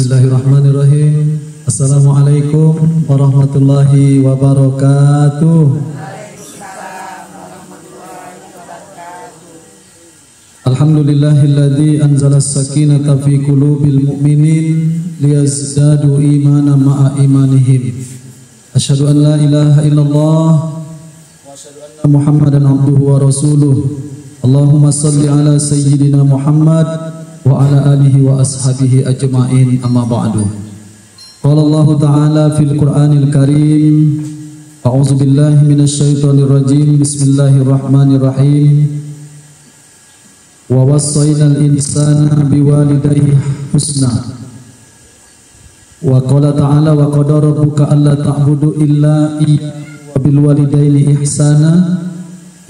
Bismillahirrahmanirrahim. Assalamualaikum warahmatullahi wabarakatuh. Alhamdulillahilladzi anzala as-sakinata fi qulubil mu'minin liyazdadu imanan ma'a imanihim. Asyhadu an la ilaha illallah wa asyhadu anna Muhammadan abduhu wa rasuluh. Allahumma shalli ala sayyidina Muhammad wa ala alihi wa ashabihi ajma'in, amma ba'du. Qala Allah ta'ala fil Qur'anil Karim, a'udzu billahi minasy syaithanir rajim. Bismillahirrahmanirrahim. Wa wassaynal insana biwalidayhi husna. Wa qala ta'ala wa qadara rabbuka alla ta'budu illa iyyahu wa bil walidayni ihsana.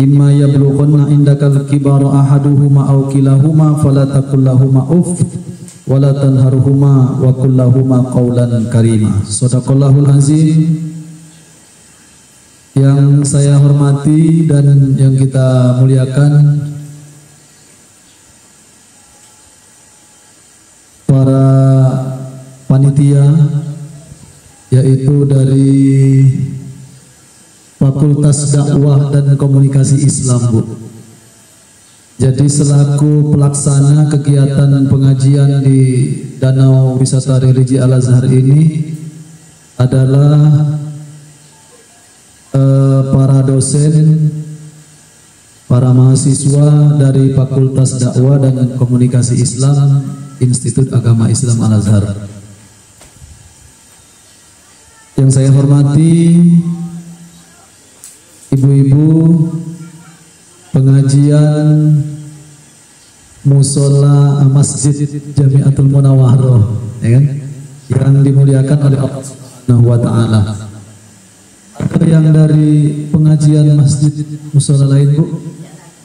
Imma yablughanna indakal kibara ahaduhuma aw kilahuma fala taqul lahumā uff wa la tanharhumā wa qul lahumā qawlan karīmā. Shadaqallahul azim. Yang saya hormati dan yang kita muliakan para panitia, yaitu dari Fakultas Dakwah dan Komunikasi Islam, Bu. Jadi selaku pelaksana kegiatan pengajian di Danau Wisata Religi Al-Azhar ini adalah para dosen, para mahasiswa dari Fakultas Dakwah dan Komunikasi Islam Institut Agama Islam Al-Azhar. Yang saya hormati ibu-ibu pengajian musola Masjid Jamiatul Munawwaroh, ya kan? Yang dimuliakan oleh Allah Subhanahu wa taala. Ada yang dari pengajian masjid musola lain, Bu?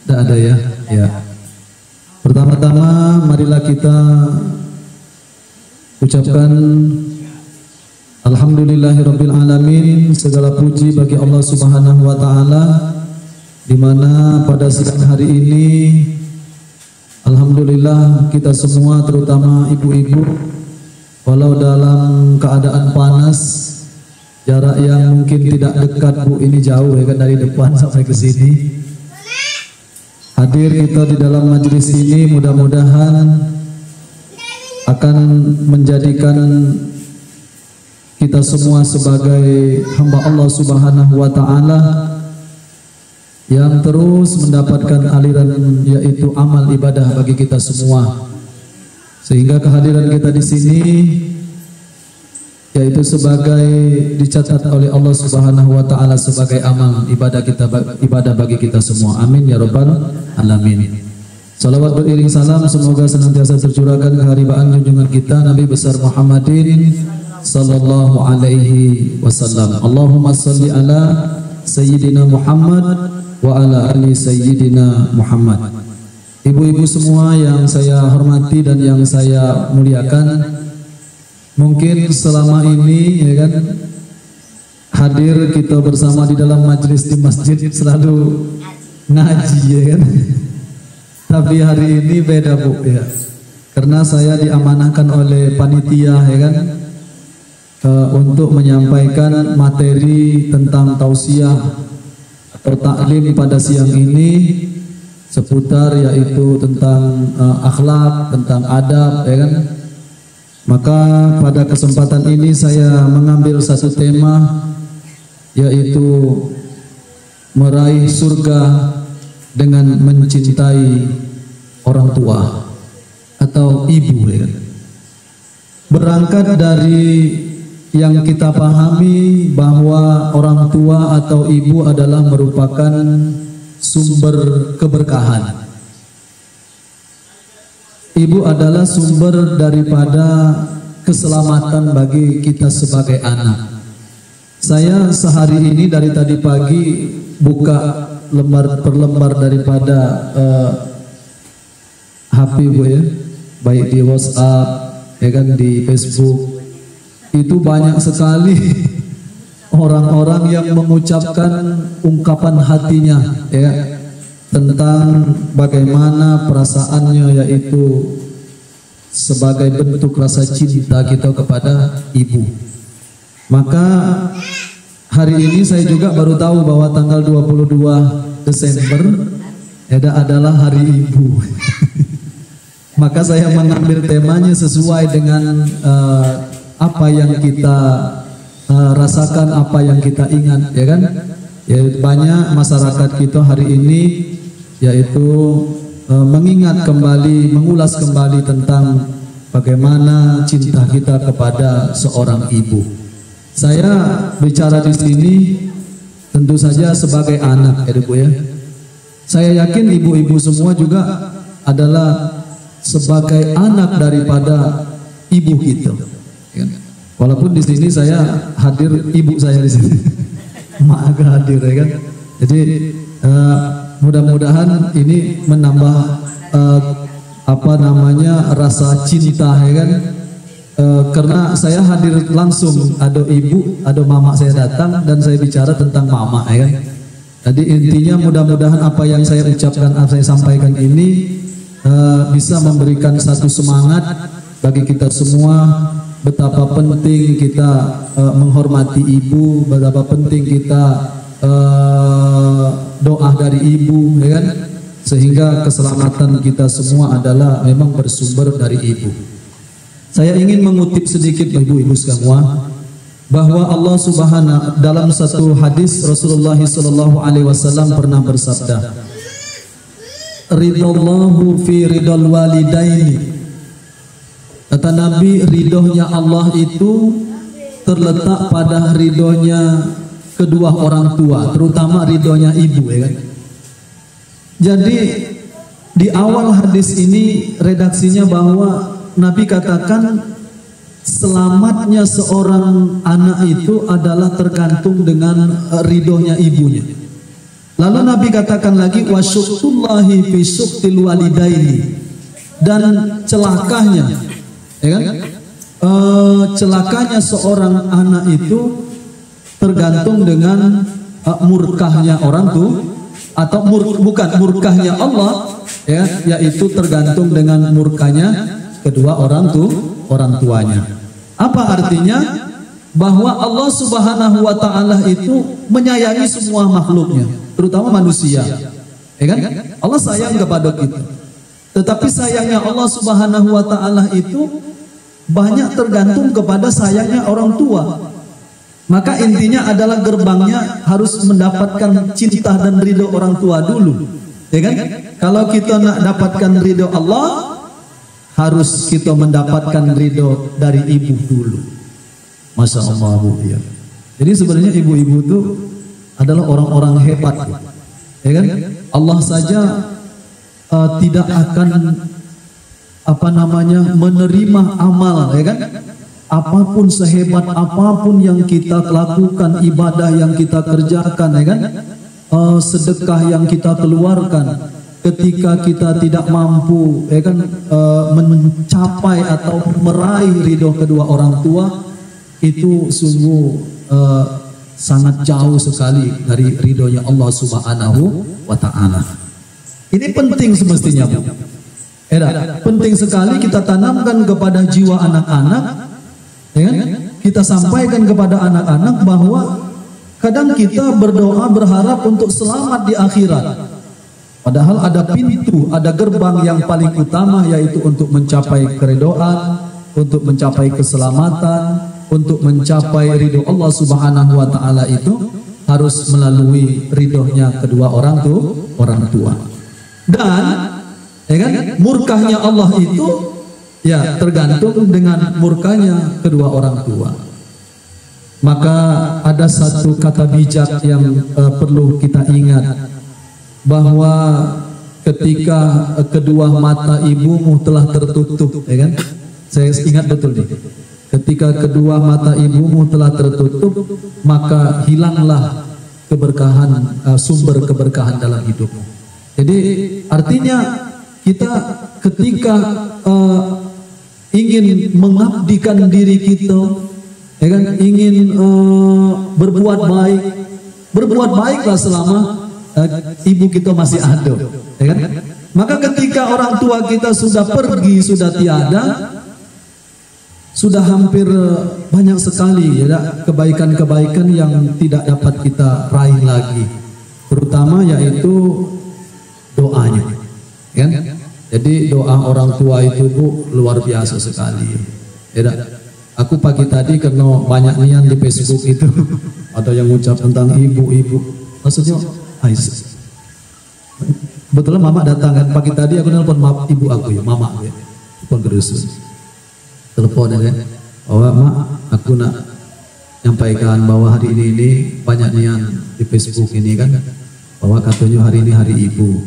Tidak ada ya? Ya. Pertama-tama marilah kita ucapkan Alhamdulillahirabbil alamin, segala puji bagi Allah Subhanahu wa taala, di mana pada siang hari ini alhamdulillah kita semua, terutama ibu-ibu, walau dalam keadaan panas, jarak yang mungkin tidak dekat, Bu, ini jauh ya kan, dari depan sampai ke sini. Hadir kita di dalam majelis ini mudah-mudahan akan menjadikan kita semua sebagai hamba Allah Subhanahu wa taala yang terus mendapatkan aliran, yaitu amal ibadah bagi kita semua. Sehingga kehadiran kita di sini yaitu sebagai dicatat oleh Allah Subhanahu wa taala sebagai amal ibadah kita, ibadah bagi kita semua. Amin ya rabbal alamin. Salawat beriring salam semoga senantiasa tercurahkan keharibaan junjungan kita Nabi besar Muhammadin sallallahu alaihi wasallam. Allahumma salli ala sayyidina Muhammad wa ala ali sayyidina Muhammad. Ibu-ibu semua yang saya hormati dan yang saya muliakan, mungkin selama ini ya kan hadir kita bersama di dalam majelis di masjid selalu ngaji ya kan. Tapi hari ini beda, Bu, ya. Karena saya diamanahkan oleh panitia ya kan, untuk menyampaikan materi tentang tausiah atau taklim pada siang ini, seputar yaitu tentang akhlak, tentang adab ya kan. Maka pada kesempatan ini saya mengambil satu tema, yaitu meraih surga dengan mencintai orang tua atau ibu ya kan. Berangkat dari yang kita pahami bahwa orang tua atau ibu adalah merupakan sumber keberkahan. Ibu adalah sumber daripada keselamatan bagi kita sebagai anak. Saya sehari ini dari tadi pagi buka lembar per lembar daripada HP, Bu, ya, baik di WhatsApp ya kan, di Facebook. Itu banyak sekali orang-orang yang mengucapkan ungkapan hatinya ya tentang bagaimana perasaannya, yaitu sebagai bentuk rasa cinta kita kepada ibu. Maka hari ini saya juga baru tahu bahwa tanggal 22 Desember adalah hari ibu. Maka saya mengambil temanya sesuai dengan apa yang kita rasakan, apa yang kita ingat, ya kan? Ya, banyak masyarakat kita hari ini yaitu mengingat kembali, mengulas kembali tentang bagaimana cinta kita kepada seorang ibu. Saya bicara di sini tentu saja sebagai anak, ya Bu ya. Saya yakin ibu-ibu semua juga adalah sebagai anak daripada ibu kita. Walaupun di sini saya hadir, ibu saya di sini, mak agak hadir, ya kan. Jadi mudah-mudahan ini menambah rasa cinta, ya kan. Karena saya hadir langsung, ada ibu, ada mama saya datang dan saya bicara tentang mama, ya kan. Jadi intinya mudah-mudahan apa yang saya ucapkan, apa saya sampaikan ini bisa memberikan satu semangat bagi kita semua, betapa penting kita menghormati ibu, betapa penting kita doa dari ibu, ya kan? Sehingga keselamatan kita semua adalah memang bersumber dari ibu. Saya ingin mengutip sedikit ibu-ibu semua, bahwa Allah Subhanahu dalam satu hadis Rasulullah SAW pernah bersabda, ridallahu fi ridal walidaini. Kata Nabi, ridhonya Allah itu terletak pada ridhonya kedua orang tua, terutama ridhonya ibu, ya kan? Jadi di awal hadis ini redaksinya bahwa Nabi katakan selamatnya seorang anak itu adalah tergantung dengan ridhonya ibunya. Lalu Nabi katakan lagi wasyukurullahi fi syuktil walidaini, dan celakanya, ya kan? Celakanya seorang anak itu tergantung dengan murkahnya orang tua, atau bukan murkahnya Allah, ya, yaitu tergantung dengan murkanya kedua orang tuanya. Apa artinya? Bahwa Allah Subhanahu wa Ta'ala itu menyayangi semua makhluknya, terutama manusia, ya kan? Allah sayang kepada kita. Tetapi sayangnya Allah Subhanahu wa Ta'ala itu banyak tergantung kepada sayangnya orang tua. Maka intinya adalah gerbangnya harus mendapatkan cinta dan ridho orang tua dulu, ya kan? Kalau kita nak dapatkan ridho Allah, harus kita mendapatkan ridho dari ibu dulu. Masya Allah, Bu, ya. Jadi sebenarnya ibu-ibu itu adalah orang-orang hebat, ya kan? Allah saja tidak akan menerima amal, ya kan? Apapun sehebat apapun yang kita lakukan, ibadah yang kita kerjakan, ya kan? Sedekah yang kita keluarkan, ketika kita tidak mampu, ya kan, mencapai atau meraih ridho kedua orang tua, itu sungguh sangat jauh sekali dari ridhonya Allah Subhanahu wa Ta'ala. Ini penting semestinya, Bu. Penting sekali kita tanamkan kepada jiwa anak-anak, ya kan? Kita sampaikan kepada anak-anak bahwa kadang kita berdoa berharap untuk selamat di akhirat. Padahal ada pintu, ada gerbang yang paling utama, yaitu untuk mencapai keridhaan, untuk mencapai keselamatan, untuk mencapai ridho Allah Subhanahu wa Ta'ala itu harus melalui ridhonya kedua orang tua. Dan, ya kan, murkahnya Allah itu ya tergantung dengan murkanya kedua orang tua. Maka ada satu kata bijak yang perlu kita ingat, bahwa ketika kedua mata ibumu telah tertutup, ya kan? Saya ingat betul nih. Ketika kedua mata ibumu telah tertutup, maka hilanglah keberkahan, sumber keberkahan dalam hidupmu. Jadi artinya kita ketika ingin mengabdikan diri kita, ya kan, ingin berbuat baik, berbuat baiklah selama ibu kita masih ada, ya kan? Maka ketika orang tua kita sudah pergi, sudah tiada, sudah hampir banyak sekali ya kebaikan-kebaikan yang tidak dapat kita raih lagi. Terutama yaitu doanya. Kan? Jadi doa orang tua itu Bu luar biasa sekali. Ya, aku pagi tadi kena banyak nian di Facebook itu. Ada yang ucap tentang ibu-ibu. Maksudnya, betul mama datang kan pagi tadi aku nelpon ibu aku ya, mama ya. Telepon ke dusun. Telepon ya. Bahwa mak aku nak nyampaikan bahwa hari ini banyak nian di Facebook ini kan. Bahwa katanya hari ini hari ibu.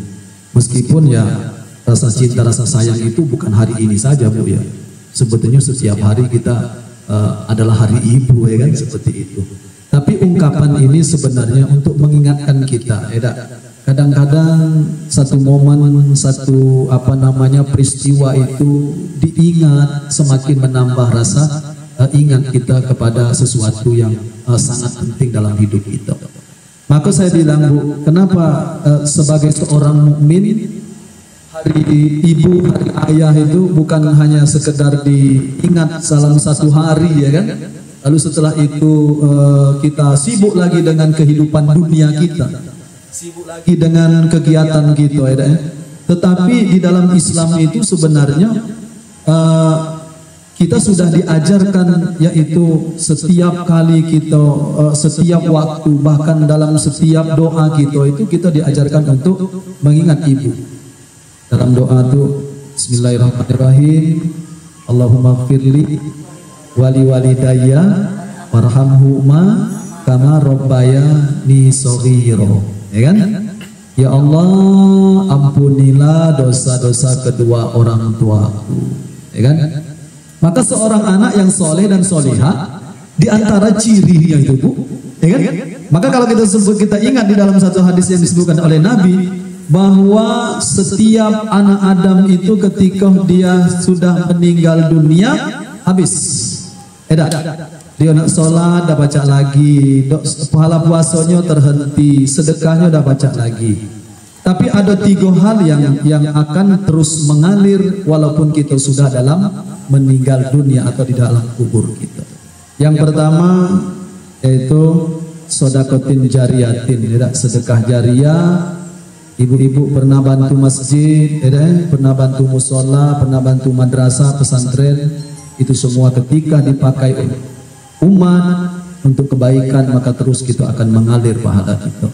Meskipun ya rasa cinta, rasa sayang itu bukan hari ini saja Bu ya. Sebetulnya setiap hari kita adalah hari ibu ya kan, seperti itu. Tapi ungkapan ini sebenarnya untuk mengingatkan kita. Kadang-kadang satu momen, satu peristiwa itu diingat semakin menambah rasa ingat kita kepada sesuatu yang sangat penting dalam hidup kita. Maka saya bilang Bu, kenapa sebagai seorang mukmin hari ibu, hari ayah itu bukan hanya sekedar diingat dalam satu hari ya kan? Lalu setelah itu kita sibuk lagi dengan kehidupan dunia kita, sibuk lagi dengan kegiatan kita ya. Tetapi di dalam Islam itu sebenarnya kita sudah diajarkan, yaitu setiap kali kita, setiap waktu, bahkan dalam setiap doa kita itu kita diajarkan untuk mengingat ibu. Dalam doa itu Bismillahirrahmanirrahim, Allahumma gfirli wali walidayya warhamhuma kama rabbayani shaghira. Ya kan? Ya Allah, ampunilah dosa-dosa kedua orang tuaku. Ya kan? Maka seorang anak yang soleh dan solihah, di antara cirinya itu Bu, ya kan? Maka kalau kita ingat di dalam satu hadis yang disebutkan oleh Nabi, bahwa setiap anak Adam itu ketika dia sudah meninggal dunia habis. Dia nak sholat dah baca lagi, pahala puasanya terhenti, sedekahnya dah baca lagi. Tapi ada 3 hal yang akan terus mengalir walaupun kita sudah dalam meninggal dunia atau di dalam kubur kita. Yang pertama yaitu sodakotin jariyatin, sedekah jariah. Ibu-ibu pernah bantu masjid, pernah bantu musola, pernah bantu madrasah, pesantren. Itu semua ketika dipakai umat untuk kebaikan, maka terus kita akan mengalir pahala kita.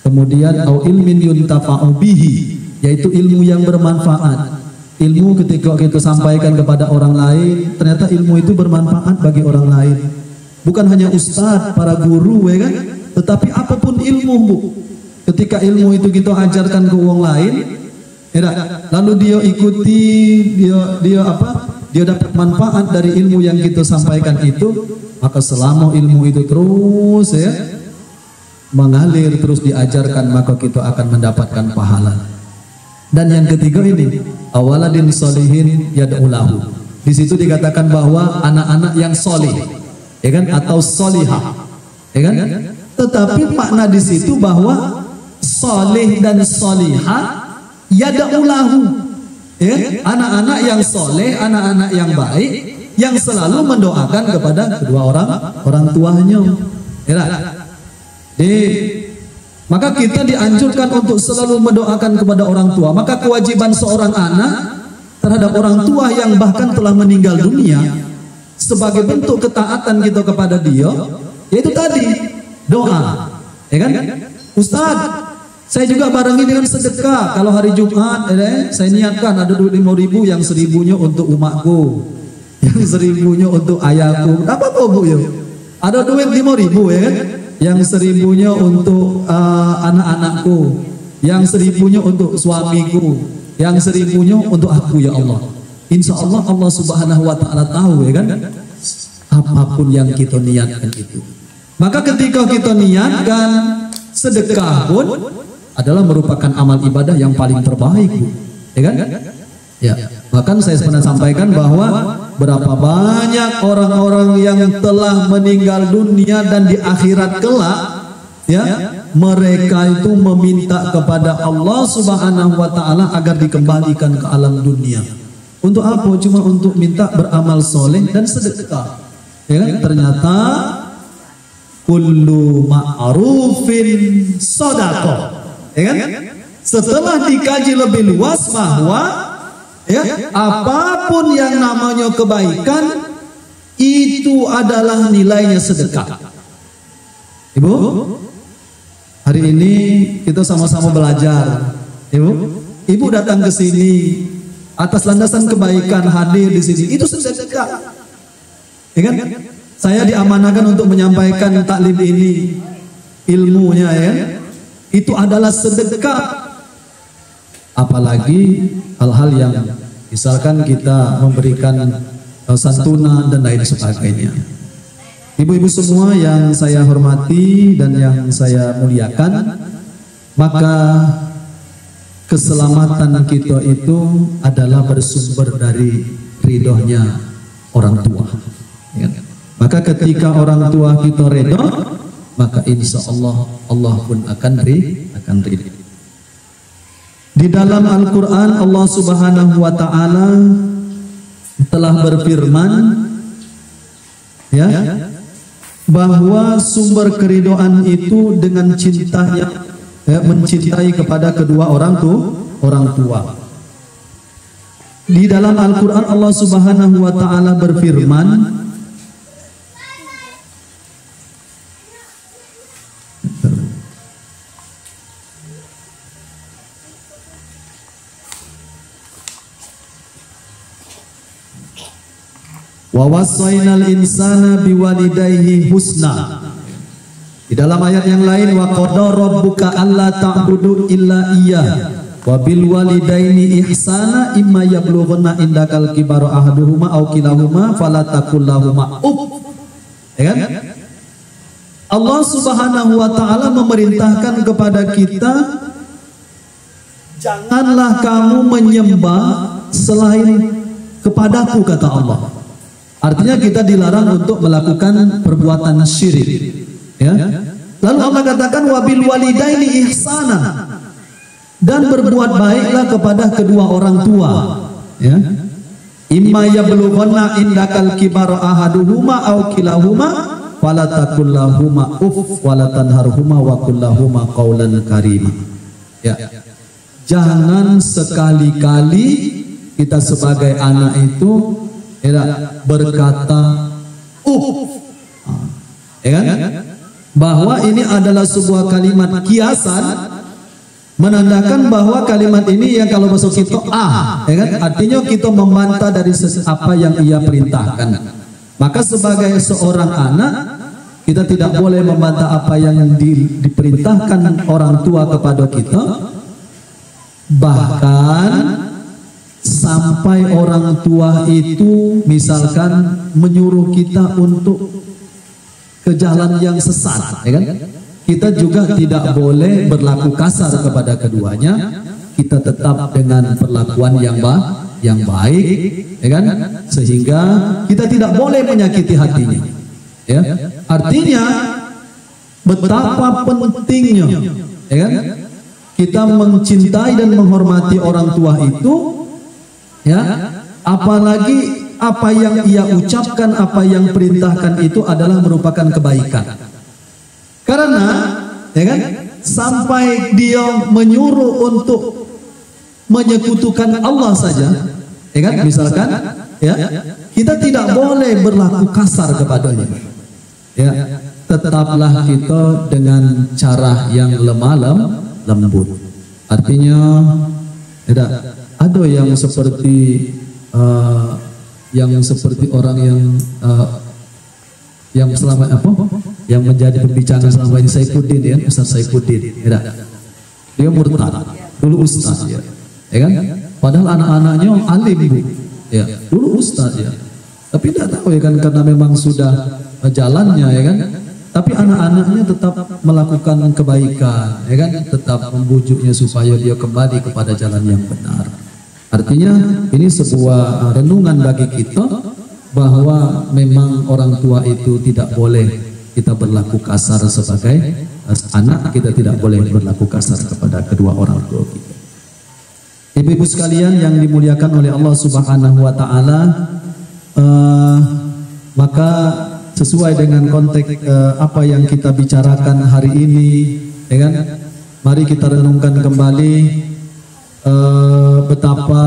Kemudian au ilmin yuntafa'u bihi, yaitu ilmu yang bermanfaat. Ilmu ketika kita sampaikan kepada orang lain, ternyata ilmu itu bermanfaat bagi orang lain. Bukan hanya ustadz, para guru ya kan, tetapi apapun ilmu Bu. Ketika ilmu itu kita ajarkan ke orang lain, lalu dia ikuti, dia dapat manfaat dari ilmu yang kita sampaikan itu, maka selama ilmu itu terus ya mengalir, terus diajarkan, maka kita akan mendapatkan pahala. Dan yang ketiga ini, awaladin solihin yad'ulahu. Di situ dikatakan bahwa anak-anak yang solih, ya kan, atau solihah, ya kan. Tetapi makna di situ bahwa soleh dan solihah yad'ulahu, ya, anak-anak yang soleh, anak-anak yang baik, yang selalu mendoakan kepada kedua orang tuanya. Ya, maka kita dianjurkan untuk selalu mendoakan kepada orang tua. Maka kewajiban seorang anak terhadap orang tua yang bahkan telah meninggal dunia, sebagai bentuk ketaatan kita kepada dia, yaitu tadi doa, ya kan? Ustaz, saya juga barengi dengan sedekah. Kalau hari Jumat, saya niatkan ada duit 5.000, yang 1.000-nya untuk umakku, yang 1.000-nya untuk ayahku. Apa kok Bu ya? Ada duit 5.000 ya kan? Yang 1.000-nya untuk anak-anakku, yang 1.000-nya untuk suamiku, yang 1.000-nya untuk aku ya Allah. Insya Allah Allah Subhanahu Wa Taala tahu ya kan? Apapun yang kita niatkan itu. Maka ketika kita niatkan sedekah pun adalah merupakan amal ibadah yang paling terbaik, ya kan? Ya, bahkan saya pernah sampaikan bahwa berapa banyak orang-orang yang telah meninggal dunia dan di akhirat kelak ya, mereka itu meminta kepada Allah Subhanahu wa taala agar dikembalikan ke alam dunia. Untuk apa? Cuma untuk minta beramal soleh dan sedekah. Ya kan? Ternyata kullu ma'rufin shadaqah. Ya kan? Setelah dikaji lebih luas bahwa ya, apapun yang namanya kebaikan itu adalah nilainya sedekah. Ibu, hari ini kita sama-sama belajar. Ibu datang ke sini atas landasan kebaikan, hadir di sini itu sedekah. Ya kan? Saya diamanahkan untuk menyampaikan taklim ini, ilmunya ya. Itu adalah sedekah. Apalagi hal-hal yang misalkan kita memberikan santunan dan lain sebagainya. Ibu-ibu semua yang saya hormati dan yang saya muliakan, maka keselamatan kita itu adalah bersumber dari ridhonya orang tua. Ya. Maka ketika orang tua kita ridho, maka insya Allah Allah pun akan ridho. Di dalam Al-Quran Allah Subhanahu wa taala telah berfirman ya, bahwa sumber keridhaan itu dengan cintanya ya, mencintai kepada kedua orang tua. Di dalam Al-Quran Allah Subhanahu wa taala berfirman, wa wassaynal insana biwalidayhi husna. Di dalam ayat yang lain, wa qada rabbuka alla ta'budu illa iyyah wa bil walidaini ihsana imma yablughanna indakal kibara ahaduhuma aw kilahuma fala taqul lahumā uff. Ya kan? Allah Subhanahu wa taala memerintahkan kepada kita, janganlah kamu menyembah selain kepadaku, kata Allah. Artinya kita dilarang untuk melakukan perbuatan syirik. Ya. Lalu Allah katakan wabil walidaini ihsana, dan berbuat baiklah kepada kedua orang tua. Ya. Imma yablughanna indakal kibara ahaduhuma aw kilahuma fala taqul lahumā uff wa la tanharhumā wa qul lahumā qawlan karīmā. Ya. Jangan sekali-kali kita sebagai anak itu berkata ya kan? Bahwa ini adalah sebuah kalimat kiasan, menandakan bahwa kalimat ini yang kalau masuk kita ya kan? Artinya kita membantah dari apa yang ia perintahkan. Maka sebagai seorang anak, kita tidak boleh membantah apa yang diperintahkan orang tua kepada kita. Bahkan sampai orang tua itu misalkan menyuruh kita untuk ke jalan yang sesat, ya kan? Kita juga tidak boleh berlaku kasar kepada keduanya. Kita tetap dengan perlakuan yang baik, ya kan? Sehingga kita tidak boleh menyakiti hatinya. Ya, artinya betapa pentingnya, ya kan? Kita mencintai dan menghormati orang tua itu. Ya, apalagi apa yang ia ucapkan, apa yang perintahkan itu adalah merupakan kebaikan. Karena, ya kan, sampai dia menyuruh untuk menyekutukan Allah saja, ya kan, misalkan, ya, kita tidak boleh berlaku kasar kepadanya. Ya, tetaplah kita dengan cara yang lemah lembut. Artinya, tidak. Ada yang seperti orang yang selama yang menjadi pembicara selama ini Saifuddin, ya, Ustaz Saifuddin, ya. Dia murtad, dulu ustaz, ya kan? Padahal anak-anaknya alim, Bu. Ya, dulu ustaz, ya. Tapi tidak tahu, ya kan, karena memang sudah jalannya, ya kan? Tapi anak-anaknya tetap melakukan kebaikan, ya kan? Tetap membujuknya supaya dia kembali kepada jalan yang benar. Artinya ini sebuah renungan bagi kita bahwa memang orang tua itu tidak boleh kita berlaku kasar sebagai anak, kita tidak boleh berlaku kasar kepada kedua orang tua kita. Ibu-ibu sekalian yang dimuliakan oleh Allah Subhanahu wa taala, maka sesuai dengan konteks apa yang kita bicarakan hari ini, ya kan? Mari kita renungkan kembali betapa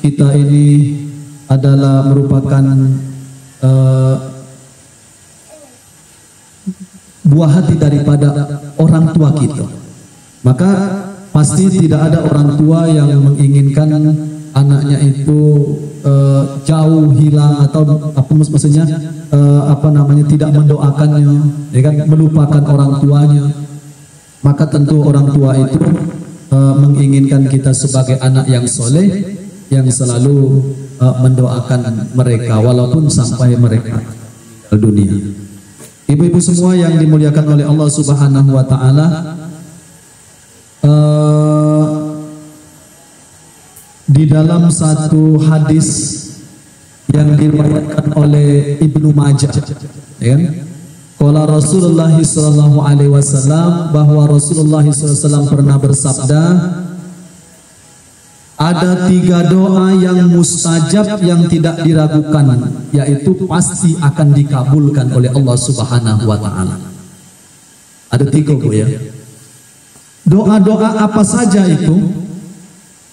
kita ini adalah merupakan buah hati daripada orang tua kita. Maka pasti tidak ada orang tua yang menginginkan anaknya itu jauh hilang atau apa maksudnya tidak mendoakannya, ya kan, melupakan orang tuanya. Maka tentu orang tua itu menginginkan kita sebagai anak yang soleh, yang selalu mendoakan mereka walaupun sampai mereka meninggal dunia. Ibu-ibu semua yang dimuliakan oleh Allah Subhanahu wa taala, di dalam satu hadis yang diriwayatkan oleh Ibnu Majah, ya kan? Qala Rasulullah sallallahu alaihi wasallam, bahwa Rasulullah SAW pernah bersabda, ada 3 doa yang mustajab yang tidak diragukan, yaitu pasti akan dikabulkan oleh Allah Subhanahu wa taala. Ada 3, Bu, ya. Doa-doa apa saja itu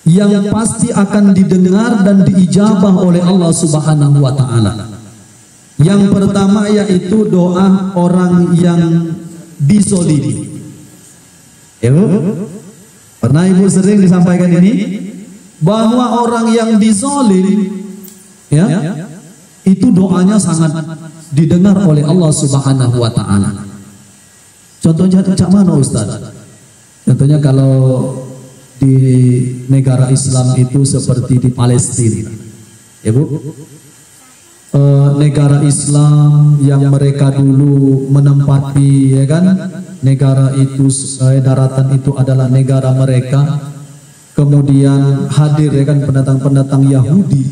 yang pasti akan didengar dan diijabah oleh Allah Subhanahu wa taala? Yang pertama yaitu doa orang yang dizolimi. Ibu, pernah Ibu sering disampaikan ini, bahwa orang yang dizolim, ya, itu doanya sangat didengar oleh Allah Subhanahu wa taala. Contohnya cak mana, Ustaz? Contohnya kalau di negara Islam itu seperti di Palestina, ya Bu, negara Islam yang mereka dulu menempati, ya kan, negara itu, daratan itu adalah negara mereka. Kemudian hadir, ya kan, pendatang-pendatang Yahudi,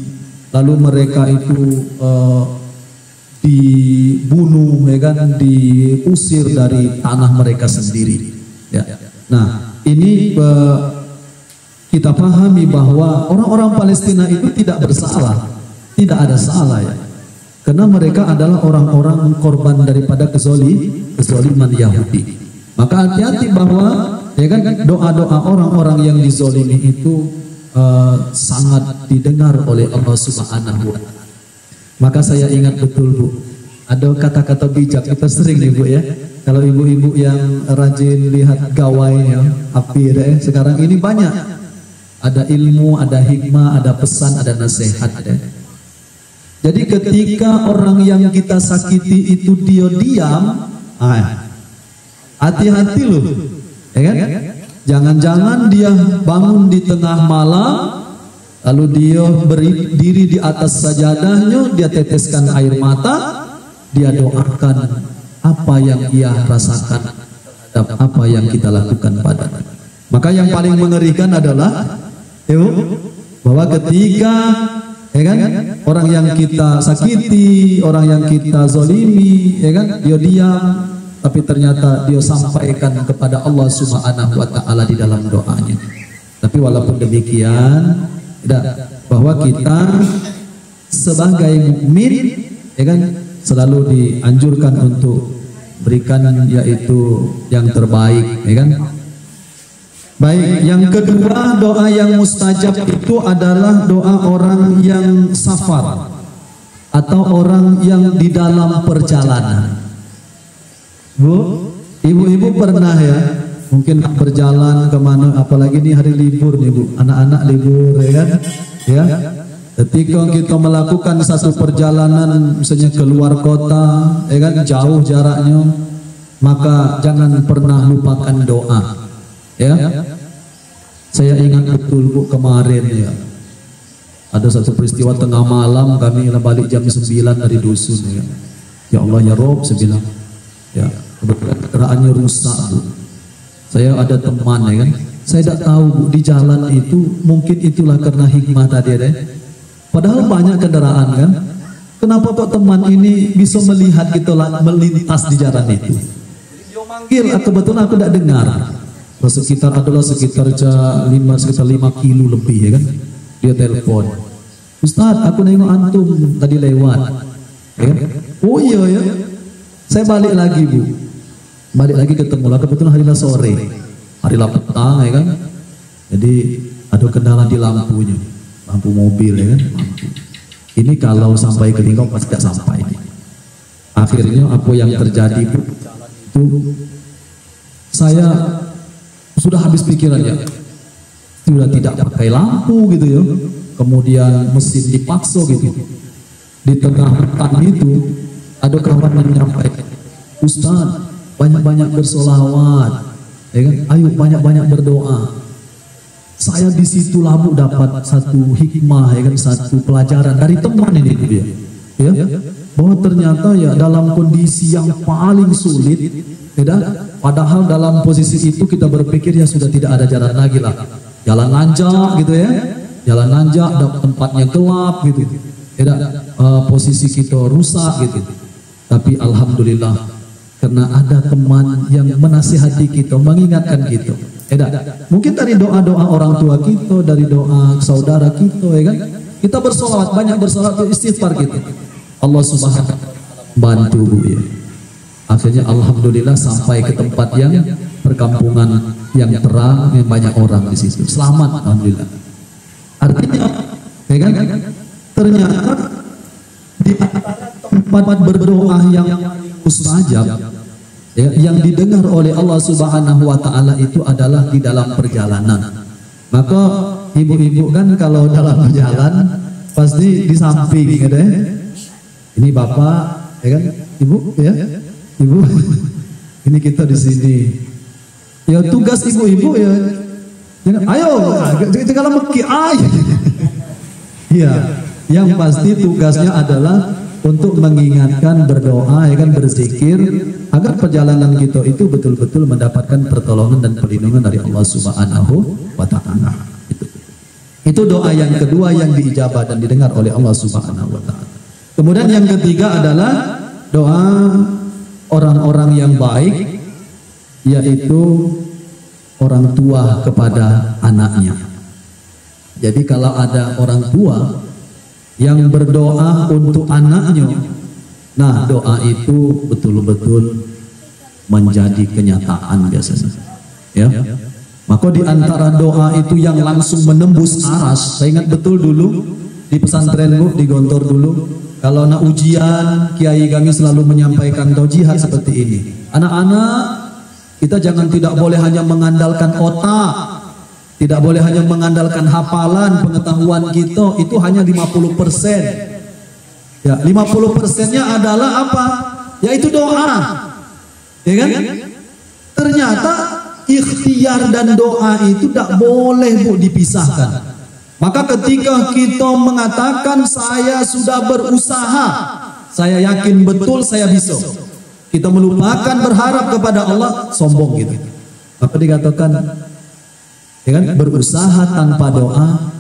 lalu mereka itu dibunuh, ya kan, diusir dari tanah mereka sendiri, ya. Nah, ini kita pahami bahwa orang-orang Palestina itu tidak bersalah, tidak ada salah, ya, karena mereka adalah orang-orang korban daripada kezoliman Yahudi. Maka hati-hati bahwa, ya kan, doa-doa orang-orang yang dizolimi itu sangat didengar oleh Allah Subhanahu wa taala. Maka saya ingat betul, Bu, ada kata-kata bijak kita sering nih, Bu, ya. Kalau ibu-ibu yang rajin lihat gawainya, api, sekarang ini banyak ada ilmu, ada hikmah, ada pesan, ada nasihat, ya. Jadi ketika orang yang kita sakiti itu dia diam, hati-hati loh, ya kan? Jangan-jangan dia bangun di tengah malam, lalu dia berdiri di atas sajadahnya, dia teteskan air mata, dia doakan apa yang ia rasakan terhadap apa yang kita lakukan padanya. Maka yang paling mengerikan adalah, bahwa ketika, ya kan, orang yang kita sakiti, orang yang kita zolimi, ya kan, dia diam, tapi ternyata dia sampaikan kepada Allah Subhanahu wa taala di dalam doanya. Tapi walaupun demikian, bahwa kita sebagai mukmin, ya kan, selalu dianjurkan untuk berikan yaitu yang terbaik, ya kan. Baik, yang kedua doa yang mustajab itu adalah doa orang yang safar atau orang yang di dalam perjalanan. Bu, ibu-ibu pernah, ya, mungkin berjalan kemana, apalagi ini hari libur nih, Bu, anak-anak libur, ya kan, ya. Ketika kita melakukan satu perjalanan, misalnya keluar kota, ya kan, jauh jaraknya, maka jangan pernah lupakan doa, ya. Saya ingat betul, Bu, kemarin, ya, ada satu peristiwa tengah malam, kami balik jam 9 dari dusun, ya. Ya Allah, ya Rob, saya bilang, ya, kebetulan kendaraannya rusak, Bu. Saya ada teman, ya kan, saya tidak tahu, Bu, di jalan itu mungkin itulah karena hikmah tadi, deh. Padahal banyak kendaraan, kan. Kenapa kok teman ini bisa melihat kita melintas di jalan itu? manggil, kebetulan aku tidak dengar. Sekitar 5 kilo lebih ya kan. Dia telepon, Ustaz, aku nengok antum tadi lewat. Ya? Oh iya ya. Saya balik lagi Bu. Balik lagi ketemu lah, kebetulan hari sore. Hari petang ya kan. Jadi ada kendala di lampunya. Lampu mobil ya kan. Lampu. Ini kalau sampai ke Lingkau pasti tidak sampai. Akhirnya apa yang terjadi Bu, itu saya sudah habis pikirannya. Sudah tidak pakai lampu gitu ya. Kemudian mesin dipaksa gitu. Di tengah hutan itu ada kawan menyampaikan, Ustaz, banyak-banyak bersolawat, ya kan? Ayo banyak-banyak berdoa. Saya di situ labu dapat satu hikmah, ya kan? Satu pelajaran dari teman ini dia, ya, bahwa ternyata ya dalam kondisi yang paling sulit, ya, padahal dalam posisi itu kita berpikir ya sudah tidak ada jalan lagi lah, jalan nanjak gitu ya, jalan nanjak, tempatnya gelap gitu, ya, posisi kita rusak gitu. Tapi alhamdulillah karena ada teman yang menasihati kita, mengingatkan kita. Mungkin dari doa-doa orang tua kita, dari doa saudara kita, ya kan? Kita bersolawat, banyak bersolawat, istighfar kita. Allah Subhanahu wa ta'ala bantu Bu ya. Akhirnya alhamdulillah sampai ke tempat yang perkampungan yang terang, yang banyak orang di situ. Selamat alhamdulillah. Artinya, ya kan? Ternyata di tempat berdoa yang mustajab, ya, yang didengar oleh Allah Subhanahu wa ta'ala itu adalah di dalam perjalanan. Maka ibu-ibu kan kalau dalam perjalanan pasti di samping gitu ya. Ini bapak, ya kan, ibu ya, ibu. Ini kita di sini. Ya tugas ibu-ibu ya. Ayo, kalau meki ayo. Iya, yang pasti tugasnya adalah untuk mengingatkan, berdoa, ya kan, berzikir agar perjalanan kita itu betul-betul mendapatkan pertolongan dan perlindungan dari Allah Subhanahu wa ta'ala. Itu doa yang kedua yang diijabah dan didengar oleh Allah Subhanahu wa ta'ala. Kemudian yang ketiga adalah doa orang-orang yang baik, yaitu orang tua kepada anaknya. Jadi kalau ada orang tua yang berdoa untuk anaknya, nah doa itu betul-betul menjadi kenyataan biasanya, ya. Maka di antara doa itu yang langsung menembus aras, saya ingat betul dulu di pesantren Bu, di Gontor dulu, kalau nak ujian, kiai kami selalu menyampaikan taujihat seperti ini. Anak-anak, kita jangan tidak boleh hanya mengandalkan otak, tidak boleh hanya mengandalkan hafalan, pengetahuan kita itu hanya 50%. Ya, 50%-nya adalah apa? Yaitu doa. Ya kan? Ternyata ikhtiar dan doa itu tidak boleh Bu dipisahkan. Maka ketika kita mengatakan saya sudah berusaha, saya yakin betul saya bisa, kita melupakan berharap kepada Allah, sombong gitu. Apa dikatakan? Ya kan? Berusaha tanpa doa,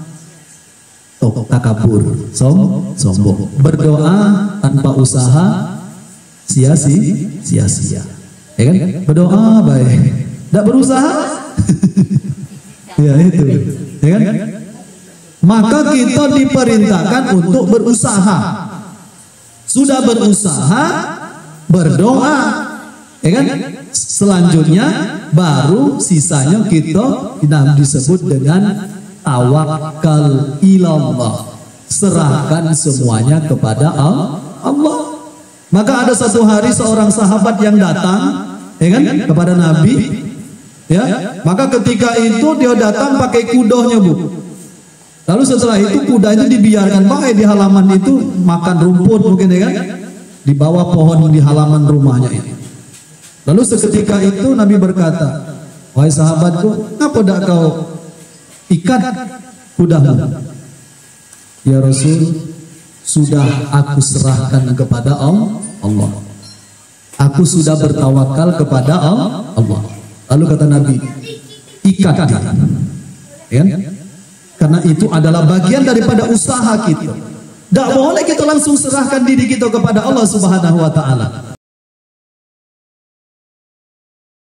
takabur, sombong. Berdoa tanpa usaha, sia-sia. Ya kan? Berdoa baik, tidak berusaha, ya itu, ya kan? Maka kita diperintahkan untuk berusaha. Sudah berusaha, berdoa, ya kan? Selanjutnya baru sisanya kita disebut dengan tawakal ilallah, serahkan semuanya kepada Allah. Maka ada satu hari seorang sahabat yang datang, ya kan, kepada Nabi, ya. Maka ketika itu dia datang pakai kudanya Bu. Lalu setelah itu kudanya dibiarkan pakai di halaman itu makan rumput mungkin, ya kan, di bawah pohon di halaman rumahnya itu. Lalu seketika itu Nabi berkata, wahai sahabatku, kenapa tidak kau ikat kudamu? Ya Rasul, sudah aku serahkan kepada Allah. Aku sudah bertawakal kepada Allah. Lalu kata Nabi, ikat dia. Ya? Karena itu adalah bagian daripada usaha kita. Tidak boleh kita langsung serahkan diri kita kepada Allah Subhanahu wa ta'ala.